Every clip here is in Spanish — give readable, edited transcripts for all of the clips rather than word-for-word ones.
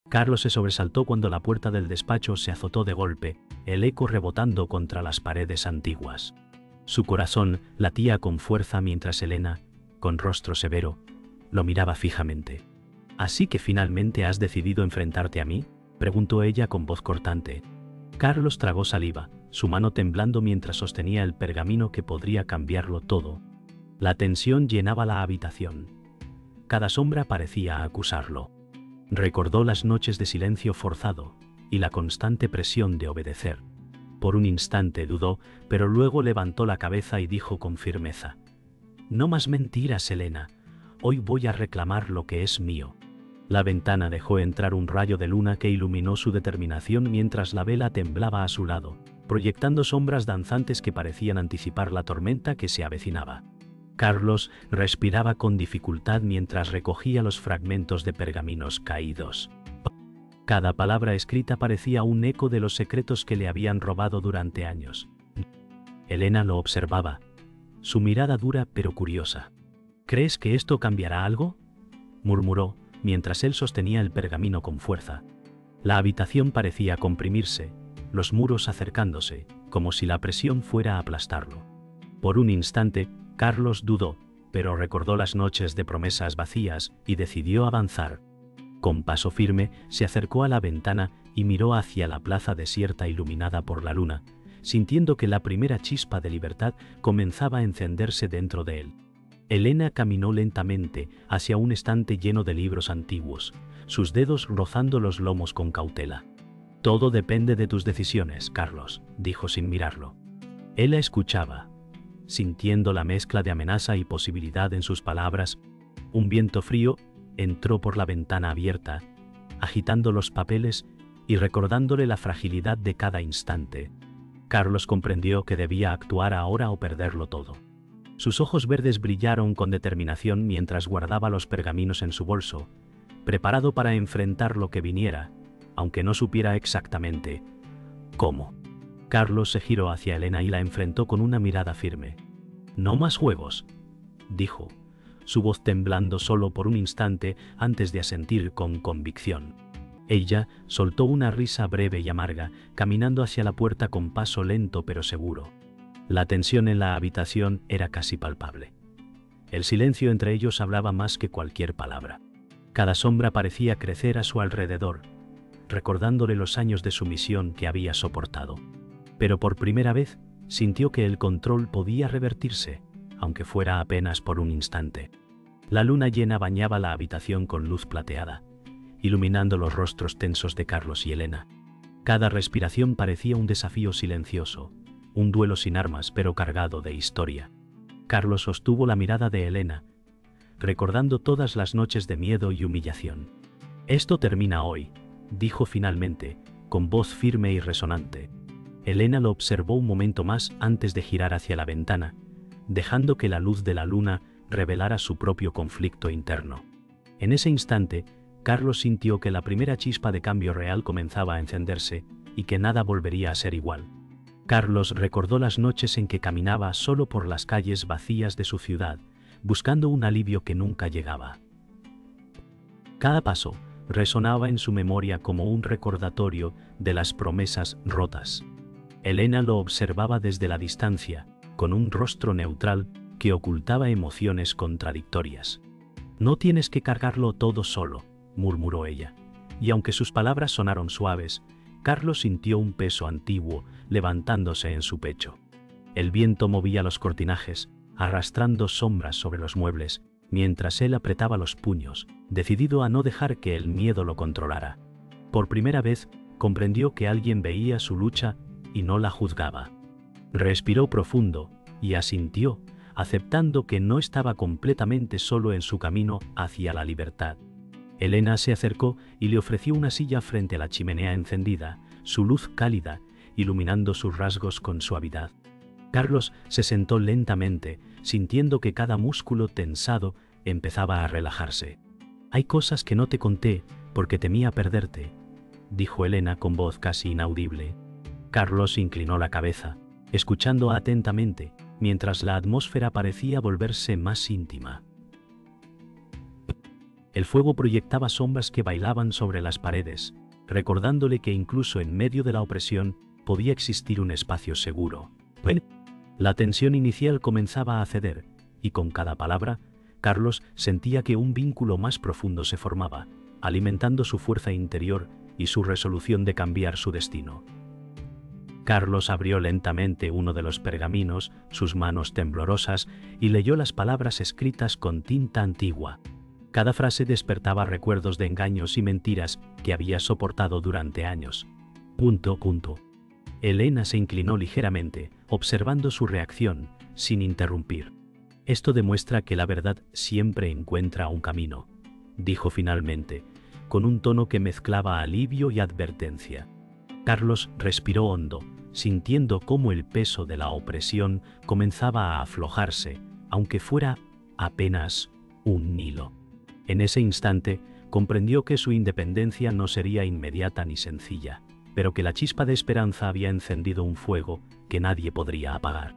Carlos se sobresaltó cuando la puerta del despacho se azotó de golpe, el eco rebotando contra las paredes antiguas. Su corazón latía con fuerza mientras Elena, con rostro severo, lo miraba fijamente. «¿Así que finalmente has decidido enfrentarte a mí?», preguntó ella con voz cortante. Carlos tragó saliva, su mano temblando mientras sostenía el pergamino que podría cambiarlo todo. La tensión llenaba la habitación. Cada sombra parecía acusarlo. Recordó las noches de silencio forzado y la constante presión de obedecer. Por un instante dudó, pero luego levantó la cabeza y dijo con firmeza: «No más mentiras, Elena. Hoy voy a reclamar lo que es mío». La ventana dejó entrar un rayo de luna que iluminó su determinación mientras la vela temblaba a su lado, proyectando sombras danzantes que parecían anticipar la tormenta que se avecinaba. Carlos respiraba con dificultad mientras recogía los fragmentos de pergaminos caídos. Cada palabra escrita parecía un eco de los secretos que le habían robado durante años. Elena lo observaba, su mirada dura pero curiosa. «¿Crees que esto cambiará algo?», murmuró, mientras él sostenía el pergamino con fuerza. La habitación parecía comprimirse, los muros acercándose, como si la presión fuera a aplastarlo. Por un instante, Carlos dudó, pero recordó las noches de promesas vacías y decidió avanzar. Con paso firme, se acercó a la ventana y miró hacia la plaza desierta iluminada por la luna, sintiendo que la primera chispa de libertad comenzaba a encenderse dentro de él. Elena caminó lentamente hacia un estante lleno de libros antiguos, sus dedos rozando los lomos con cautela. «Todo depende de tus decisiones, Carlos», dijo sin mirarlo. Él la escuchaba, sintiendo la mezcla de amenaza y posibilidad en sus palabras. Un viento frío entró por la ventana abierta, agitando los papeles y recordándole la fragilidad de cada instante. Carlos comprendió que debía actuar ahora o perderlo todo. Sus ojos verdes brillaron con determinación mientras guardaba los pergaminos en su bolso, preparado para enfrentar lo que viniera, aunque no supiera exactamente cómo. Carlos se giró hacia Elena y la enfrentó con una mirada firme. «No más juegos», dijo, su voz temblando solo por un instante antes de asentir con convicción. Ella soltó una risa breve y amarga, caminando hacia la puerta con paso lento pero seguro. La tensión en la habitación era casi palpable. El silencio entre ellos hablaba más que cualquier palabra. Cada sombra parecía crecer a su alrededor, recordándole los años de sumisión que había soportado. Pero por primera vez sintió que el control podía revertirse, aunque fuera apenas por un instante. La luna llena bañaba la habitación con luz plateada, iluminando los rostros tensos de Carlos y Elena. Cada respiración parecía un desafío silencioso, un duelo sin armas pero cargado de historia. Carlos sostuvo la mirada de Elena, recordando todas las noches de miedo y humillación. «Esto termina hoy», dijo finalmente, con voz firme y resonante. Elena lo observó un momento más antes de girar hacia la ventana, dejando que la luz de la luna revelara su propio conflicto interno. En ese instante, Carlos sintió que la primera chispa de cambio real comenzaba a encenderse y que nada volvería a ser igual. Carlos recordó las noches en que caminaba solo por las calles vacías de su ciudad, buscando un alivio que nunca llegaba. Cada paso resonaba en su memoria como un recordatorio de las promesas rotas. Elena lo observaba desde la distancia, con un rostro neutral que ocultaba emociones contradictorias. «No tienes que cargarlo todo solo», murmuró ella, y aunque sus palabras sonaron suaves, Carlos sintió un peso antiguo levantándose en su pecho. El viento movía los cortinajes, arrastrando sombras sobre los muebles, mientras él apretaba los puños, decidido a no dejar que el miedo lo controlara. Por primera vez, comprendió que alguien veía su lucha y no la juzgaba. Respiró profundo y asintió, aceptando que no estaba completamente solo en su camino hacia la libertad. Elena se acercó y le ofreció una silla frente a la chimenea encendida, su luz cálida, iluminando sus rasgos con suavidad. Carlos se sentó lentamente, sintiendo que cada músculo tensado empezaba a relajarse. «Hay cosas que no te conté porque temía perderte», dijo Elena con voz casi inaudible. Carlos inclinó la cabeza, escuchando atentamente, mientras la atmósfera parecía volverse más íntima. El fuego proyectaba sombras que bailaban sobre las paredes, recordándole que incluso en medio de la opresión podía existir un espacio seguro. La tensión inicial comenzaba a ceder, y con cada palabra, Carlos sentía que un vínculo más profundo se formaba, alimentando su fuerza interior y su resolución de cambiar su destino. Carlos abrió lentamente uno de los pergaminos, sus manos temblorosas, y leyó las palabras escritas con tinta antigua. Cada frase despertaba recuerdos de engaños y mentiras que había soportado durante años. Elena se inclinó ligeramente, observando su reacción, sin interrumpir. Esto demuestra que la verdad siempre encuentra un camino, dijo finalmente, con un tono que mezclaba alivio y advertencia. Carlos respiró hondo, sintiendo cómo el peso de la opresión comenzaba a aflojarse, aunque fuera apenas un hilo. En ese instante, comprendió que su independencia no sería inmediata ni sencilla, pero que la chispa de esperanza había encendido un fuego que nadie podría apagar.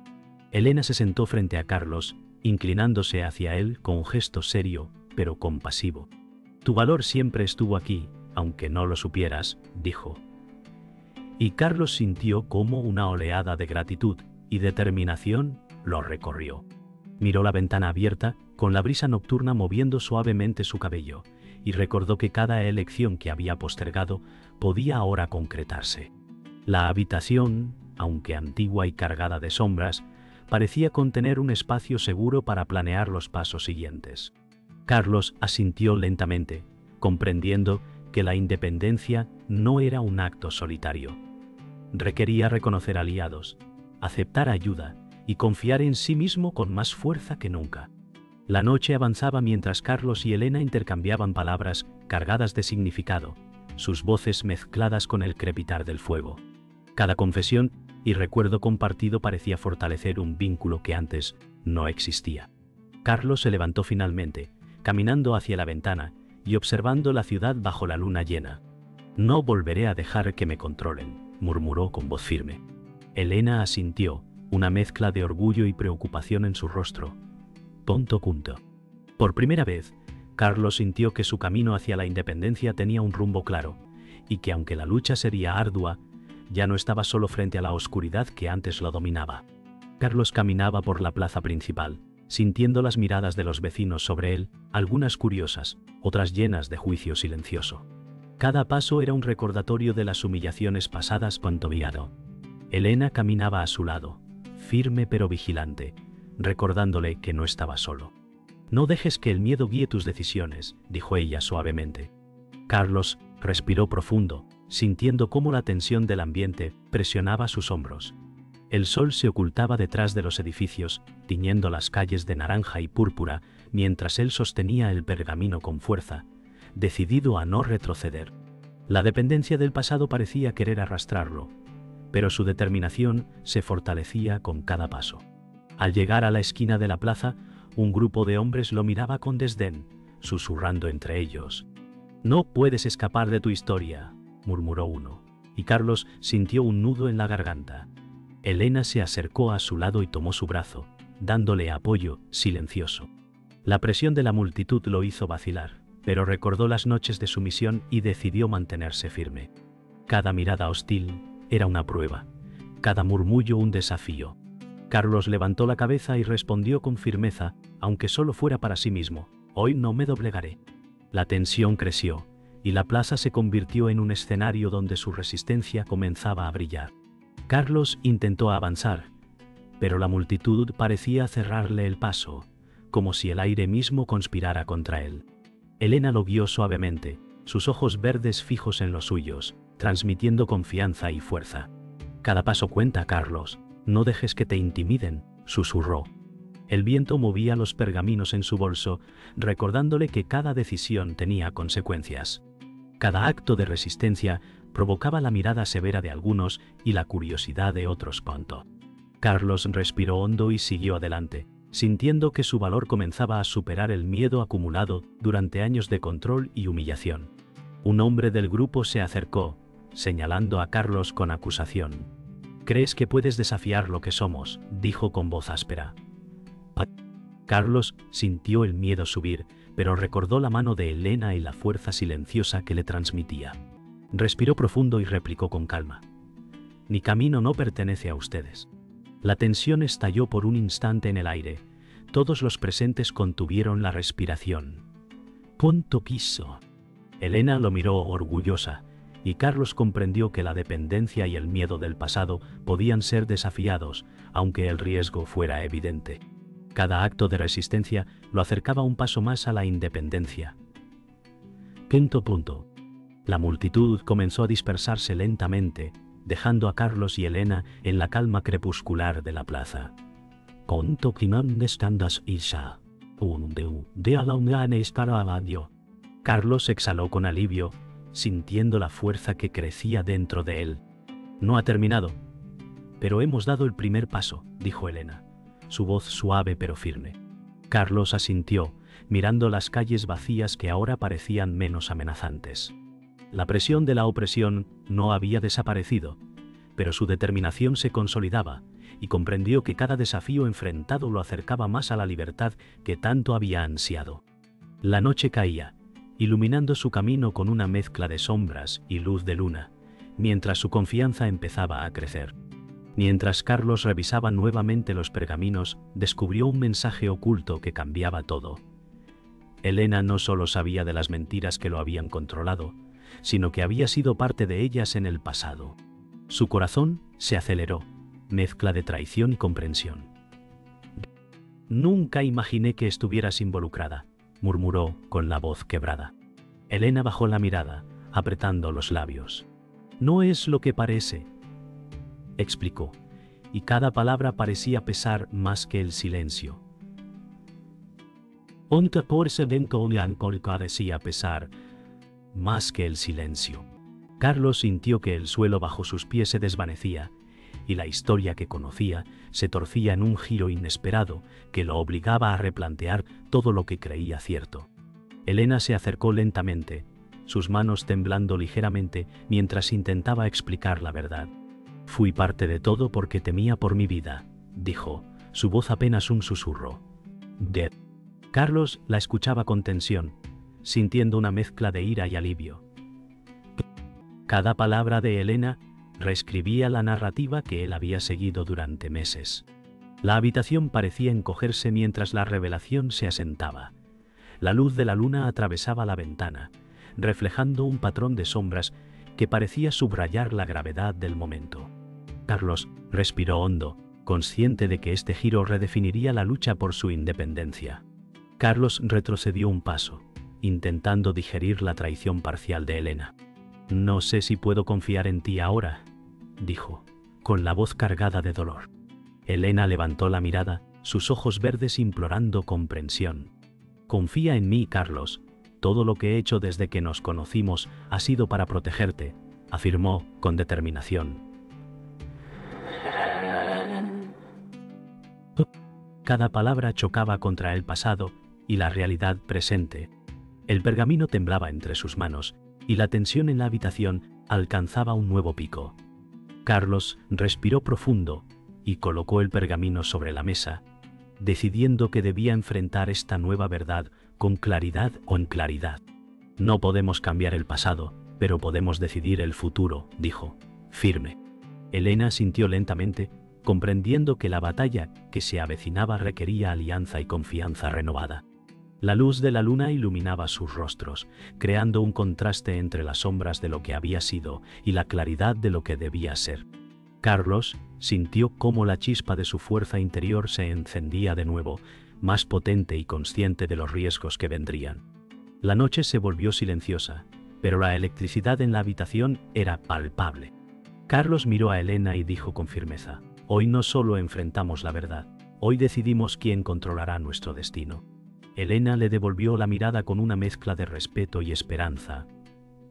Elena se sentó frente a Carlos, inclinándose hacia él con un gesto serio, pero compasivo. «Tu valor siempre estuvo aquí, aunque no lo supieras», dijo. Y Carlos sintió cómo una oleada de gratitud y determinación lo recorrió. Miró la ventana abierta, con la brisa nocturna moviendo suavemente su cabello, y recordó que cada elección que había postergado podía ahora concretarse. La habitación, aunque antigua y cargada de sombras, parecía contener un espacio seguro para planear los pasos siguientes. Carlos asintió lentamente, comprendiendo que la independencia no era un acto solitario. Requería reconocer aliados, aceptar ayuda y confiar en sí mismo con más fuerza que nunca. La noche avanzaba mientras Carlos y Elena intercambiaban palabras cargadas de significado, sus voces mezcladas con el crepitar del fuego. Cada confesión y recuerdo compartido parecía fortalecer un vínculo que antes no existía. Carlos se levantó finalmente, caminando hacia la ventana y observando la ciudad bajo la luna llena. «No volveré a dejar que me controlen», murmuró con voz firme. Elena asintió, una mezcla de orgullo y preocupación en su rostro. Por primera vez, Carlos sintió que su camino hacia la independencia tenía un rumbo claro, y que aunque la lucha sería ardua, ya no estaba solo frente a la oscuridad que antes lo dominaba. Carlos caminaba por la plaza principal, sintiendo las miradas de los vecinos sobre él, algunas curiosas, otras llenas de juicio silencioso. Cada paso era un recordatorio de las humillaciones pasadas con Tobiado. Elena caminaba a su lado, firme pero vigilante, recordándole que no estaba solo. «No dejes que el miedo guíe tus decisiones», dijo ella suavemente. Carlos respiró profundo, sintiendo cómo la tensión del ambiente presionaba sus hombros. El sol se ocultaba detrás de los edificios, tiñendo las calles de naranja y púrpura, mientras él sostenía el pergamino con fuerza, decidido a no retroceder. La dependencia del pasado parecía querer arrastrarlo, pero su determinación se fortalecía con cada paso. Al llegar a la esquina de la plaza, un grupo de hombres lo miraba con desdén, susurrando entre ellos. «No puedes escapar de tu historia», murmuró uno, y Carlos sintió un nudo en la garganta. Elena se acercó a su lado y tomó su brazo, dándole apoyo, silencioso. La presión de la multitud lo hizo vacilar, pero recordó las noches de sumisión y decidió mantenerse firme. Cada mirada hostil era una prueba, cada murmullo un desafío. Carlos levantó la cabeza y respondió con firmeza, aunque solo fuera para sí mismo: «Hoy no me doblegaré». La tensión creció, y la plaza se convirtió en un escenario donde su resistencia comenzaba a brillar. Carlos intentó avanzar, pero la multitud parecía cerrarle el paso, como si el aire mismo conspirara contra él. Elena lo guió suavemente, sus ojos verdes fijos en los suyos, transmitiendo confianza y fuerza. «Cada paso cuenta, Carlos. No dejes que te intimiden», susurró. El viento movía los pergaminos en su bolso, recordándole que cada decisión tenía consecuencias. Cada acto de resistencia provocaba la mirada severa de algunos y la curiosidad de otros. Carlos respiró hondo y siguió adelante, sintiendo que su valor comenzaba a superar el miedo acumulado durante años de control y humillación. Un hombre del grupo se acercó, señalando a Carlos con acusación. «¿Crees que puedes desafiar lo que somos?», dijo con voz áspera. Carlos sintió el miedo subir, pero recordó la mano de Elena y la fuerza silenciosa que le transmitía. Respiró profundo y replicó con calma: «Mi camino no pertenece a ustedes». La tensión estalló por un instante en el aire. Todos los presentes contuvieron la respiración. «Punto quiso». Elena lo miró orgullosa, y Carlos comprendió que la dependencia y el miedo del pasado podían ser desafiados, aunque el riesgo fuera evidente. Cada acto de resistencia lo acercaba un paso más a la independencia. Quinto punto. La multitud comenzó a dispersarse lentamente, dejando a Carlos y Elena en la calma crepuscular de la plaza. «Conto quinan estandas isa. De a la unión estará. Carlos exhaló con alivio, sintiendo la fuerza que crecía dentro de él. «No ha terminado. Pero hemos dado el primer paso», dijo Elena, su voz suave pero firme. Carlos asintió, mirando las calles vacías que ahora parecían menos amenazantes. La presión de la opresión no había desaparecido, pero su determinación se consolidaba, y comprendió que cada desafío enfrentado lo acercaba más a la libertad que tanto había ansiado. La noche caía, iluminando su camino con una mezcla de sombras y luz de luna, mientras su confianza empezaba a crecer. Mientras Carlos revisaba nuevamente los pergaminos, descubrió un mensaje oculto que cambiaba todo. Elena no solo sabía de las mentiras que lo habían controlado, sino que había sido parte de ellas en el pasado. Su corazón se aceleró, mezcla de traición y comprensión. «Nunca imaginé que estuvieras involucrada», murmuró con la voz quebrada. Elena bajó la mirada, apretando los labios. «No es lo que parece», explicó, y cada palabra parecía pesar más que el silencio. «Onta por se dentro parecía pesar más que el silencio». Carlos sintió que el suelo bajo sus pies se desvanecía, y la historia que conocía se torcía en un giro inesperado que lo obligaba a replantear todo lo que creía cierto. Elena se acercó lentamente, sus manos temblando ligeramente mientras intentaba explicar la verdad. «Fui parte de todo porque temía por mi vida», dijo, su voz apenas un susurro. Carlos la escuchaba con tensión, sintiendo una mezcla de ira y alivio. Cada palabra de Elena reescribía la narrativa que él había seguido durante meses. La habitación parecía encogerse mientras la revelación se asentaba. La luz de la luna atravesaba la ventana, reflejando un patrón de sombras que parecía subrayar la gravedad del momento. Carlos respiró hondo, consciente de que este giro redefiniría la lucha por su independencia. Carlos retrocedió un paso, intentando digerir la traición parcial de Elena. «No sé si puedo confiar en ti ahora», dijo, con la voz cargada de dolor. Elena levantó la mirada, sus ojos verdes implorando comprensión. «Confía en mí, Carlos. Todo lo que he hecho desde que nos conocimos ha sido para protegerte», afirmó con determinación. Cada palabra chocaba contra el pasado y la realidad presente. El pergamino temblaba entre sus manos, y la tensión en la habitación alcanzaba un nuevo pico. Carlos respiró profundo y colocó el pergamino sobre la mesa, decidiendo que debía enfrentar esta nueva verdad con claridad o en claridad. «No podemos cambiar el pasado, pero podemos decidir el futuro», dijo, firme. Elena sintió lentamente, comprendiendo que la batalla que se avecinaba requería alianza y confianza renovada. La luz de la luna iluminaba sus rostros, creando un contraste entre las sombras de lo que había sido y la claridad de lo que debía ser. Carlos sintió cómo la chispa de su fuerza interior se encendía de nuevo, más potente y consciente de los riesgos que vendrían. La noche se volvió silenciosa, pero la electricidad en la habitación era palpable. Carlos miró a Elena y dijo con firmeza: «Hoy no solo enfrentamos la verdad, hoy decidimos quién controlará nuestro destino». Elena le devolvió la mirada con una mezcla de respeto y esperanza.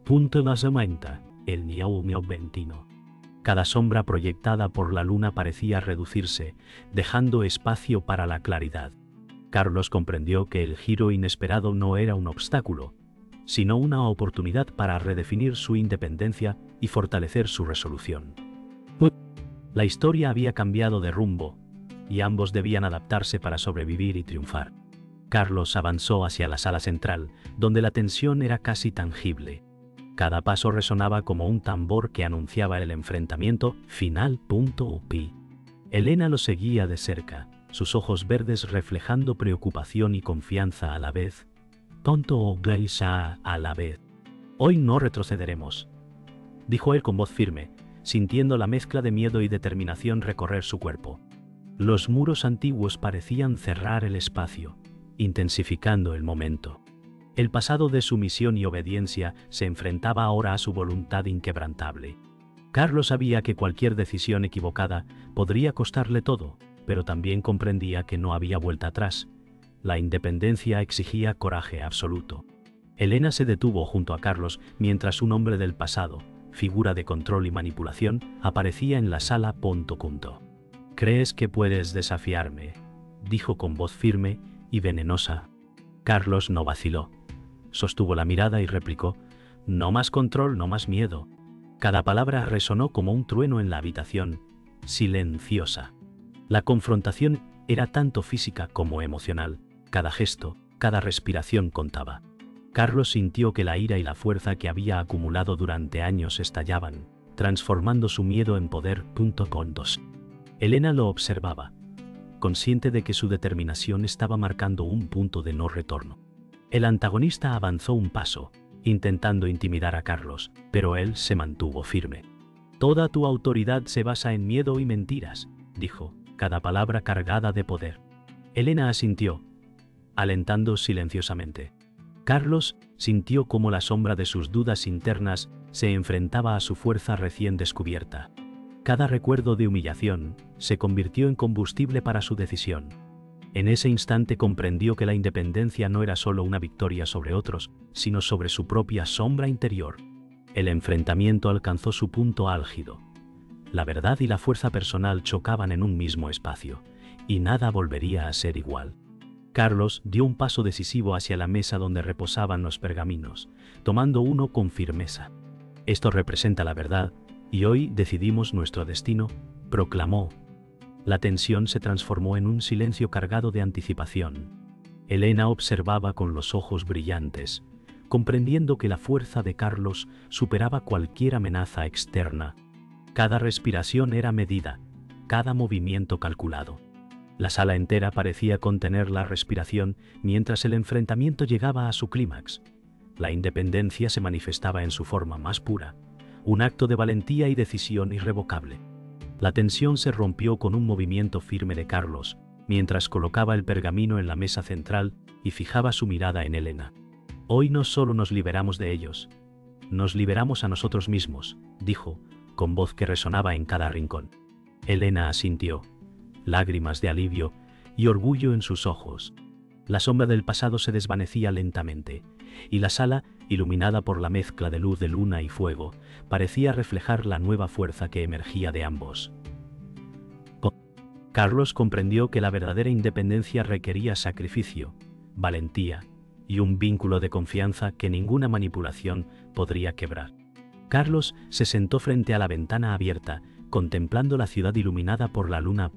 «Punto más aumenta, el niau ventino». Cada sombra proyectada por la luna parecía reducirse, dejando espacio para la claridad. Carlos comprendió que el giro inesperado no era un obstáculo, sino una oportunidad para redefinir su independencia y fortalecer su resolución. La historia había cambiado de rumbo, y ambos debían adaptarse para sobrevivir y triunfar. Carlos avanzó hacia la sala central, donde la tensión era casi tangible. Cada paso resonaba como un tambor que anunciaba el enfrentamiento final. Elena lo seguía de cerca, sus ojos verdes reflejando preocupación y confianza a la vez. A la vez. Hoy no retrocederemos, dijo él con voz firme, sintiendo la mezcla de miedo y determinación recorrer su cuerpo. Los muros antiguos parecían cerrar el espacio, intensificando el momento. El pasado de sumisión y obediencia se enfrentaba ahora a su voluntad inquebrantable. Carlos sabía que cualquier decisión equivocada podría costarle todo, pero también comprendía que no había vuelta atrás. La independencia exigía coraje absoluto. Elena se detuvo junto a Carlos mientras un hombre del pasado, figura de control y manipulación, aparecía en la sala. «¿Crees que puedes desafiarme?», dijo con voz firme y venenosa. Carlos no vaciló. Sostuvo la mirada y replicó: «No más control, no más miedo». Cada palabra resonó como un trueno en la habitación, silenciosa. La confrontación era tanto física como emocional. Cada gesto, cada respiración contaba. Carlos sintió que la ira y la fuerza que había acumulado durante años estallaban, transformando su miedo en poder. Elena lo observaba, consciente de que su determinación estaba marcando un punto de no retorno. El antagonista avanzó un paso, intentando intimidar a Carlos, pero él se mantuvo firme. «Toda tu autoridad se basa en miedo y mentiras», dijo, cada palabra cargada de poder. Elena asintió, alentando silenciosamente. Carlos sintió cómo la sombra de sus dudas internas se enfrentaba a su fuerza recién descubierta. Cada recuerdo de humillación se convirtió en combustible para su decisión. En ese instante comprendió que la independencia no era solo una victoria sobre otros, sino sobre su propia sombra interior. El enfrentamiento alcanzó su punto álgido. La verdad y la fuerza personal chocaban en un mismo espacio, y nada volvería a ser igual. Carlos dio un paso decisivo hacia la mesa donde reposaban los pergaminos, tomando uno con firmeza. «Esto representa la verdad, y hoy decidimos nuestro destino», proclamó. La tensión se transformó en un silencio cargado de anticipación. Elena observaba con los ojos brillantes, comprendiendo que la fuerza de Carlos superaba cualquier amenaza externa. Cada respiración era medida, cada movimiento calculado. La sala entera parecía contener la respiración mientras el enfrentamiento llegaba a su clímax. La independencia se manifestaba en su forma más pura, un acto de valentía y decisión irrevocable. La tensión se rompió con un movimiento firme de Carlos, mientras colocaba el pergamino en la mesa central y fijaba su mirada en Elena. «Hoy no solo nos liberamos de ellos, nos liberamos a nosotros mismos», dijo, con voz que resonaba en cada rincón. Elena asintió, lágrimas de alivio y orgullo en sus ojos. La sombra del pasado se desvanecía lentamente, y la sala, iluminada por la mezcla de luz de luna y fuego, parecía reflejar la nueva fuerza que emergía de ambos. Carlos comprendió que la verdadera independencia requería sacrificio, valentía y un vínculo de confianza que ninguna manipulación podría quebrar. Carlos se sentó frente a la ventana abierta, contemplando la ciudad iluminada por la luna.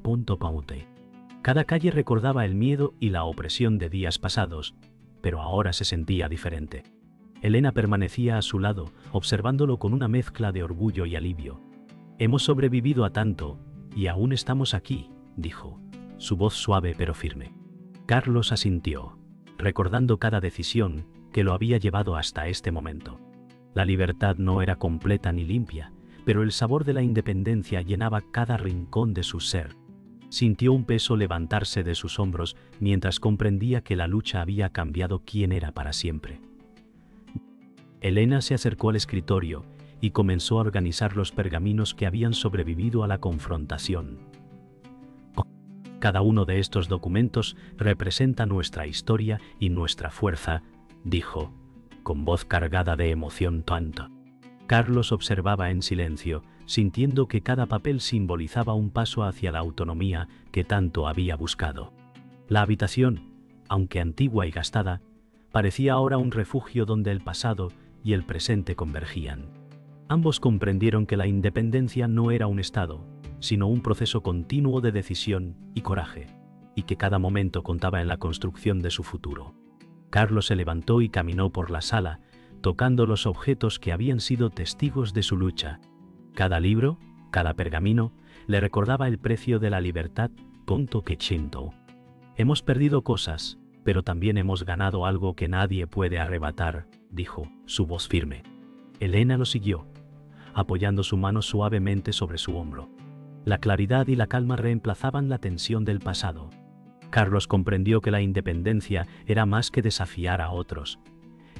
Cada calle recordaba el miedo y la opresión de días pasados, pero ahora se sentía diferente. Elena permanecía a su lado, observándolo con una mezcla de orgullo y alivio. «Hemos sobrevivido a tanto, y aún estamos aquí», dijo, su voz suave pero firme. Carlos asintió, recordando cada decisión que lo había llevado hasta este momento. La libertad no era completa ni limpia, pero el sabor de la independencia llenaba cada rincón de su ser. Sintió un peso levantarse de sus hombros mientras comprendía que la lucha había cambiado quién era para siempre. Elena se acercó al escritorio y comenzó a organizar los pergaminos que habían sobrevivido a la confrontación. «Cada uno de estos documentos representa nuestra historia y nuestra fuerza», dijo, con voz cargada de emoción tanta. Carlos observaba en silencio, sintiendo que cada papel simbolizaba un paso hacia la autonomía que tanto había buscado. La habitación, aunque antigua y gastada, parecía ahora un refugio donde el pasado y el presente convergían. Ambos comprendieron que la independencia no era un estado, sino un proceso continuo de decisión y coraje. y que cada momento contaba en la construcción de su futuro. Carlos se levantó y caminó por la sala, tocando los objetos que habían sido testigos de su lucha. Cada libro, cada pergamino, le recordaba el precio de la libertad. Que chinto. Hemos perdido cosas, pero también hemos ganado algo que nadie puede arrebatar, dijo, su voz firme. Elena lo siguió, apoyando su mano suavemente sobre su hombro. La claridad y la calma reemplazaban la tensión del pasado. Carlos comprendió que la independencia era más que desafiar a otros.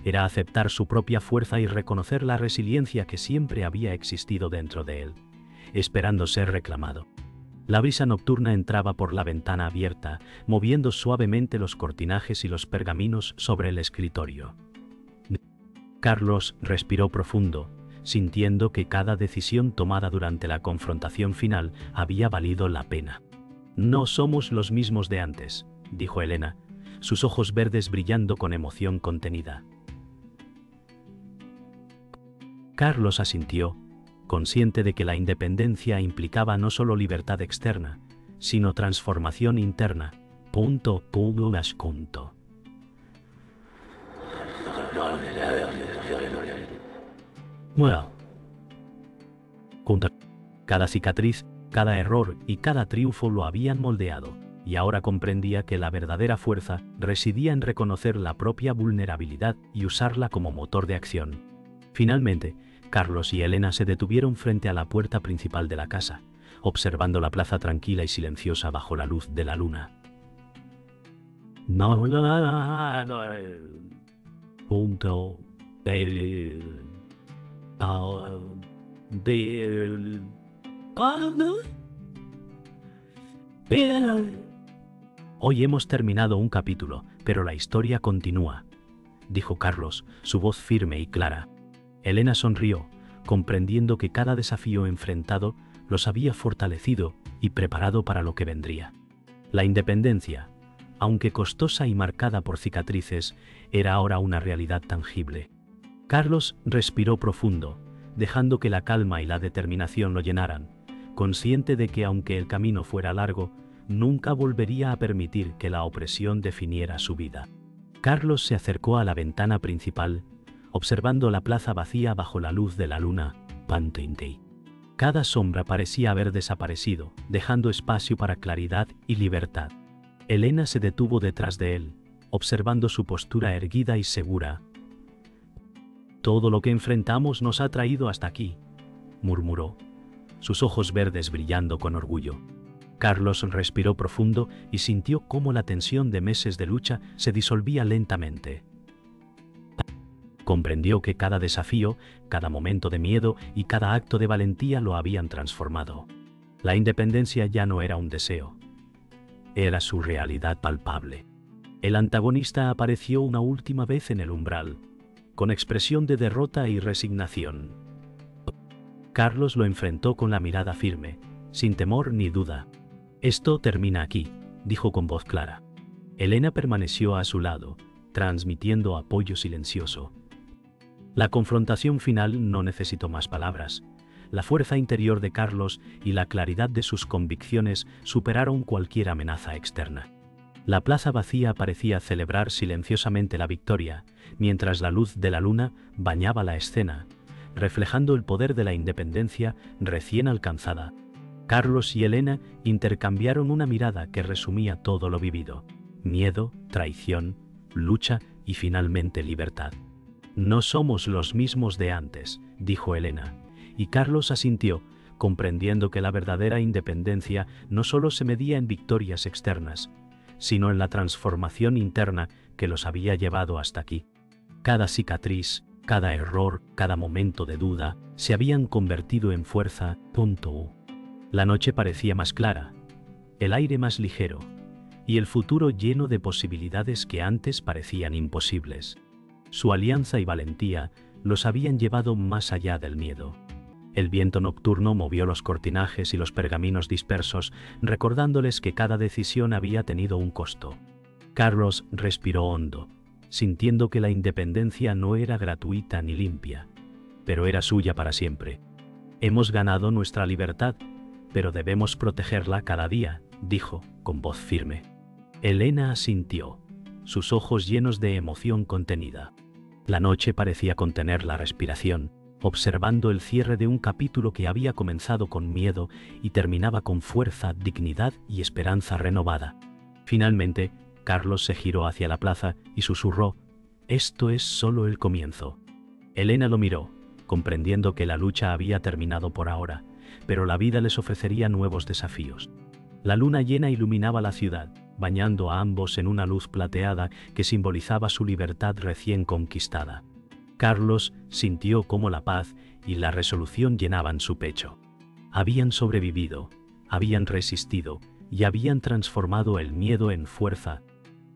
Era aceptar su propia fuerza y reconocer la resiliencia que siempre había existido dentro de él, esperando ser reclamado. La brisa nocturna entraba por la ventana abierta, moviendo suavemente los cortinajes y los pergaminos sobre el escritorio. Carlos respiró profundo, sintiendo que cada decisión tomada durante la confrontación final había valido la pena. No somos los mismos de antes, dijo Elena, sus ojos verdes brillando con emoción contenida. Carlos asintió, consciente de que la independencia implicaba no solo libertad externa, sino transformación interna. Bueno. Cada cicatriz, cada error y cada triunfo lo habían moldeado, y ahora comprendía que la verdadera fuerza residía en reconocer la propia vulnerabilidad y usarla como motor de acción. Finalmente, Carlos y Elena se detuvieron frente a la puerta principal de la casa, observando la plaza tranquila y silenciosa bajo la luz de la luna. Hoy hemos terminado un capítulo, pero la historia continúa, dijo Carlos, su voz firme y clara. Elena sonrió, comprendiendo que cada desafío enfrentado los había fortalecido y preparado para lo que vendría. La independencia, aunque costosa y marcada por cicatrices, era ahora una realidad tangible. Carlos respiró profundo, dejando que la calma y la determinación lo llenaran, consciente de que aunque el camino fuera largo, nunca volvería a permitir que la opresión definiera su vida. Carlos se acercó a la ventana principal, observando la plaza vacía bajo la luz de la luna. Cada sombra parecía haber desaparecido, dejando espacio para claridad y libertad. Elena se detuvo detrás de él, observando su postura erguida y segura. Todo lo que enfrentamos nos ha traído hasta aquí, murmuró, sus ojos verdes brillando con orgullo. Carlos respiró profundo y sintió cómo la tensión de meses de lucha se disolvía lentamente. Comprendió que cada desafío, cada momento de miedo y cada acto de valentía lo habían transformado. La independencia ya no era un deseo. Era su realidad palpable. El antagonista apareció una última vez en el umbral, con expresión de derrota y resignación. Carlos lo enfrentó con la mirada firme, sin temor ni duda. «Esto termina aquí», dijo con voz clara. Elena permaneció a su lado, transmitiendo apoyo silencioso. La confrontación final no necesitó más palabras. La fuerza interior de Carlos y la claridad de sus convicciones superaron cualquier amenaza externa. La plaza vacía parecía celebrar silenciosamente la victoria, mientras la luz de la luna bañaba la escena, reflejando el poder de la independencia recién alcanzada. Carlos y Elena intercambiaron una mirada que resumía todo lo vivido: miedo, traición, lucha y finalmente libertad. «No somos los mismos de antes», dijo Elena, y Carlos asintió, comprendiendo que la verdadera independencia no solo se medía en victorias externas, sino en la transformación interna que los había llevado hasta aquí. Cada cicatriz, cada error, cada momento de duda, se habían convertido en fuerza. La noche parecía más clara, el aire más ligero, y el futuro lleno de posibilidades que antes parecían imposibles. Su alianza y valentía los habían llevado más allá del miedo. El viento nocturno movió los cortinajes y los pergaminos dispersos, recordándoles que cada decisión había tenido un costo. Carlos respiró hondo, sintiendo que la independencia no era gratuita ni limpia, pero era suya para siempre. «Hemos ganado nuestra libertad, pero debemos protegerla cada día», dijo, con voz firme. Elena asintió, sus ojos llenos de emoción contenida. La noche parecía contener la respiración, observando el cierre de un capítulo que había comenzado con miedo y terminaba con fuerza, dignidad y esperanza renovada. Finalmente, Carlos se giró hacia la plaza y susurró: «Esto es solo el comienzo». Elena lo miró, comprendiendo que la lucha había terminado por ahora, pero la vida les ofrecería nuevos desafíos. La luna llena iluminaba la ciudad, bañando a ambos en una luz plateada que simbolizaba su libertad recién conquistada. Carlos sintió cómo la paz y la resolución llenaban su pecho. Habían sobrevivido, habían resistido y habían transformado el miedo en fuerza.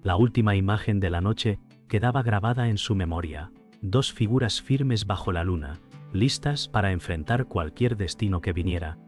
La última imagen de la noche quedaba grabada en su memoria: dos figuras firmes bajo la luna, listas para enfrentar cualquier destino que viniera.